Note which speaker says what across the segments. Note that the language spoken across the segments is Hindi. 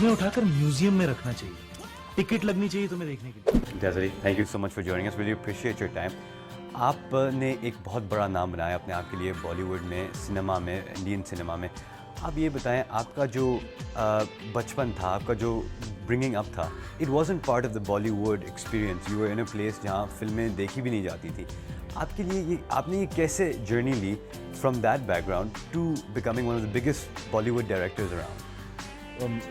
Speaker 1: तुम्हें उठाकर म्यूजियम में रखना चाहिए, टिकट लगनी चाहिए तुम्हें देखने के लिए।
Speaker 2: Jaisri, thank you so much for joining us, really appreciate your time. आपने एक बहुत बड़ा नाम बनाया अपने आप के लिए बॉलीवुड में, सिनेमा में, इंडियन सिनेमा में। आप ये बताएं, आपका जो बचपन था, आपका जो ब्रिंगिंग अप था, it wasn't part of the Bollywood experience. You were in a place जहाँ फिल्में देखी भी नहीं जाती थी। आपके लिए ये आपने ये कैसे जर्नी ली from that background to becoming one of the biggest Bollywood directors around?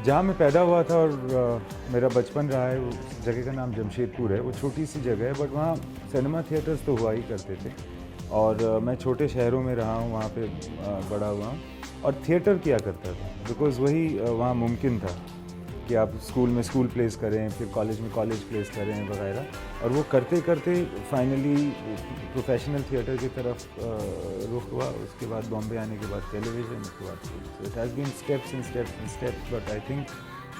Speaker 3: जहाँ मैं पैदा हुआ था और मेरा बचपन रहा है, उस जगह का नाम जमशेदपुर है। वो छोटी सी जगह है, बट वहाँ सिनेमा थिएटर्स तो हुआ ही करते थे। और मैं छोटे शहरों में रहा हूँ, वहाँ पे बड़ा हुआ हूँ और थिएटर किया करता था, बिकॉज़ वही वहाँ मुमकिन था कि आप स्कूल में स्कूल प्लेस करें, फिर कॉलेज में कॉलेज प्लेस करें वगैरह। और वो करते करते फाइनली प्रोफेशनल थिएटर की तरफ रुख हुआ। उसके बाद बॉम्बे आने के बाद टेलीविज़न, उसके बाद it has been steps and steps and steps, but I think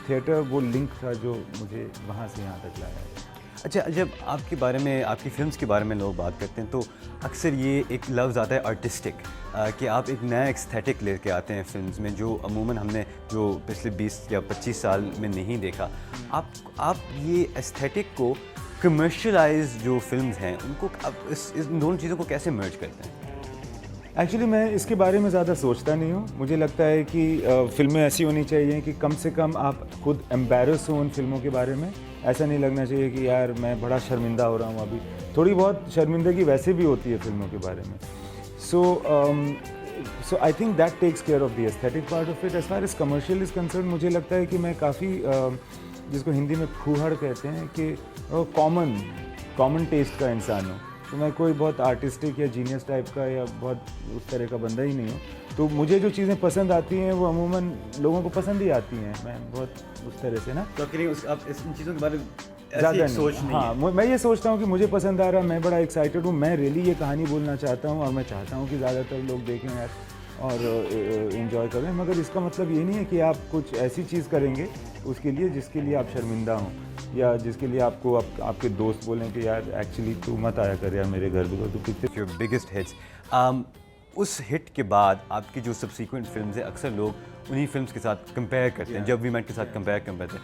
Speaker 3: theatre वो लिंक था जो मुझे वहाँ से यहाँ तक लाया है।
Speaker 2: अच्छा, जब आपके बारे में, आपकी फ़िल्म्स के बारे में लोग बात करते हैं तो अक्सर ये एक लफ्ज़ आता है आर्टिस्टिक, कि आप एक नया एस्थेटिक लेके आते हैं फ़िल्म्स में, जो अमूमन हमने जो पिछले 20 या 25 साल में नहीं देखा। आप ये एस्थेटिक को कमर्शियलाइज जो फ़िल्म्स हैं उनको आप इस दोनों चीज़ों को कैसे मर्ज करते हैं?
Speaker 3: एक्चुअली मैं इसके बारे में ज़्यादा सोचता नहीं हूँ। मुझे लगता है कि फ़िल्में ऐसी होनी चाहिए कि कम से कम आप खुद एम्बैरस हो उन फिल्मों के बारे में। ऐसा नहीं लगना चाहिए कि यार मैं बड़ा शर्मिंदा हो रहा हूँ अभी। थोड़ी बहुत शर्मिंदगी वैसे भी होती है फिल्मों के बारे में। So I think that takes care of the aesthetic part of it. As far as commercial is concern, मुझे लगता है कि मैं काफ़ी जिसको हिंदी में फूहड़ कहते हैं कि कॉमन टेस्ट का इंसान हूँ। तो मैं कोई बहुत आर्टिस्टिक या जीनियस टाइप का या बहुत उस तरह का बंदा ही नहीं हूँ। तो मुझे जो चीज़ें पसंद आती हैं वो अमूमन लोगों को पसंद ही आती हैं। मैं बहुत उस तरह से ना,
Speaker 2: तो आप इन चीज़ों के बारे में
Speaker 3: ज़्यादा सोच नहीं। हाँ, मैं ये सोचता हूँ कि मुझे पसंद आ रहा है, मैं बड़ा एक्साइटेड हूँ, मैं रियली ये कहानी बोलना चाहता हूँ और मैं चाहता हूँ कि ज़्यादातर लोग देखें यार और इन्जॉय करें। मगर इसका मतलब ये नहीं है कि आप कुछ ऐसी चीज़ करेंगे उसके लिए जिसके लिए आप शर्मिंदा हों या जिसके लिए आपको आपके दोस्त बोलें कि यार एक्चुअली तू मत आया कर यार मेरे घर भी, तो कितने
Speaker 2: योर बिगेस्ट हिट्स। उस हिट के बाद आपकी जो सब्सिक्वेंट फिल्म्स हैं अक्सर लोग उन्हीं फिल्म्स के साथ कंपेयर करते हैं, जब वी मेट के साथ कंपेयर करते हैं।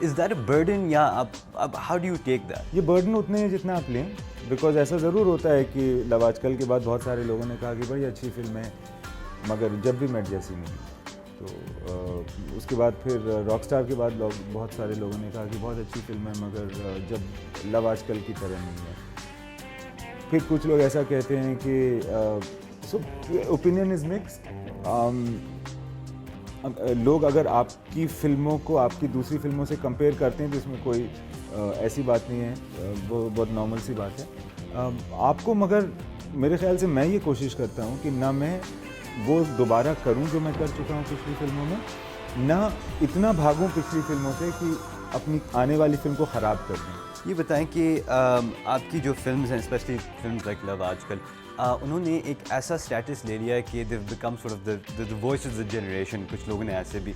Speaker 2: इज़ दैट अ बर्डन, या अब how do you take that?
Speaker 3: ये बर्डन उतने हैं जितना आप लें, बिकॉज ऐसा ज़रूर होता है कि लव आजकल के बाद बहुत सारे लोगों ने कहा कि बड़ी अच्छी फिल्म है मगर जब भी मेट जैसी नहीं। तो उसके बाद फिर रॉकस्टार के बाद बहुत सारे लोगों ने कहा कि बहुत अच्छी फिल्म है मगर जब लव आजकल की तरह नहीं है। फिर कुछ लोग ऐसा कहते हैं कि सो ओपिनियन इज़ मिक्स्ड। लोग अगर आपकी फ़िल्मों को आपकी दूसरी फिल्मों से कंपेयर करते हैं तो इसमें कोई ऐसी बात नहीं है, वो बहुत नॉर्मल सी बात है। आपको, मगर मेरे ख्याल से मैं ये कोशिश करता हूँ कि ना मैं वो दोबारा करूं जो मैं कर चुका हूं पिछली फिल्मों में, ना इतना भागूं पिछली फिल्मों से कि अपनी आने वाली फिल्म को ख़राब कर दूं।
Speaker 2: ये बताएं कि आपकी जो फिल्म्स हैं, स्पेशली फिल्म्स लाइक लव आजकल, उन्होंने एक ऐसा स्टेटस ले लिया है कि they become sort of the voice of the generation. कुछ लोगों ने ऐसे भी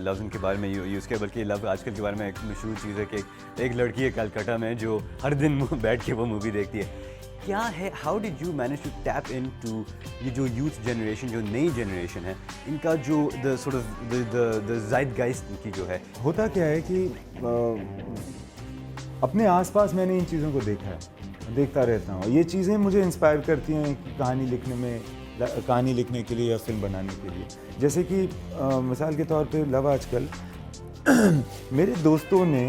Speaker 2: लव्स के बारे में यूज़ किया, बल्कि लव आजकल के बारे में एक मशहूर चीज़ है कि एक लड़की है कलकत्ता में जो हर दिन बैठ के वो मूवी देखती है। क्या है, how did you manage to tap into ये जो यूथ जनरेशन, जो नई जनरेशन है, इनका जो द सॉर्ट ऑफ द ज़ाइटगाइस्ट की जो है?
Speaker 3: होता क्या है कि अपने आसपास मैंने इन चीज़ों को देखा है, देखता रहता हूँ। ये चीज़ें मुझे इंस्पायर करती हैं कहानी लिखने में, कहानी लिखने के लिए या फिल्म बनाने के लिए। जैसे कि मिसाल के तौर पे लव आजकल मेरे दोस्तों ने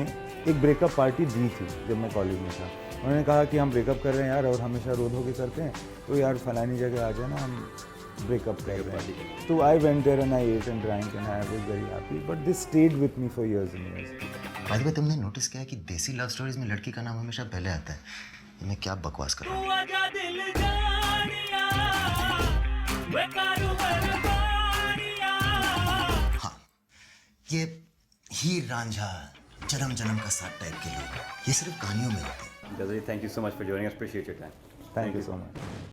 Speaker 3: एक ब्रेकअप पार्टी दी थी जब मैं कॉलेज में था। उन्होंने कहा कि हम ब्रेकअप कर रहे हैं यार और हमेशा रो धो के करते हैं, तो यार फलानी जगह आ जाना, हम ब्रेकअप कर रहे हैं। तो I went there and I ate and drink and I was very happy, but this stayed with me for years and years.
Speaker 4: By the way, तुमने नोटिस किया है कि देसी लव स्टोरीज में लड़की का नाम हमेशा पहले आता है? मैं क्या बकवास कर रहा हूँ? हाँ, ये हीर रांझा, जन्म जन्म का साथ टाइप के लोग, ये सिर्फ कहानियों में होते हैं।
Speaker 2: Thank you so much for joining us. Appreciate your time.
Speaker 3: Thank you so much.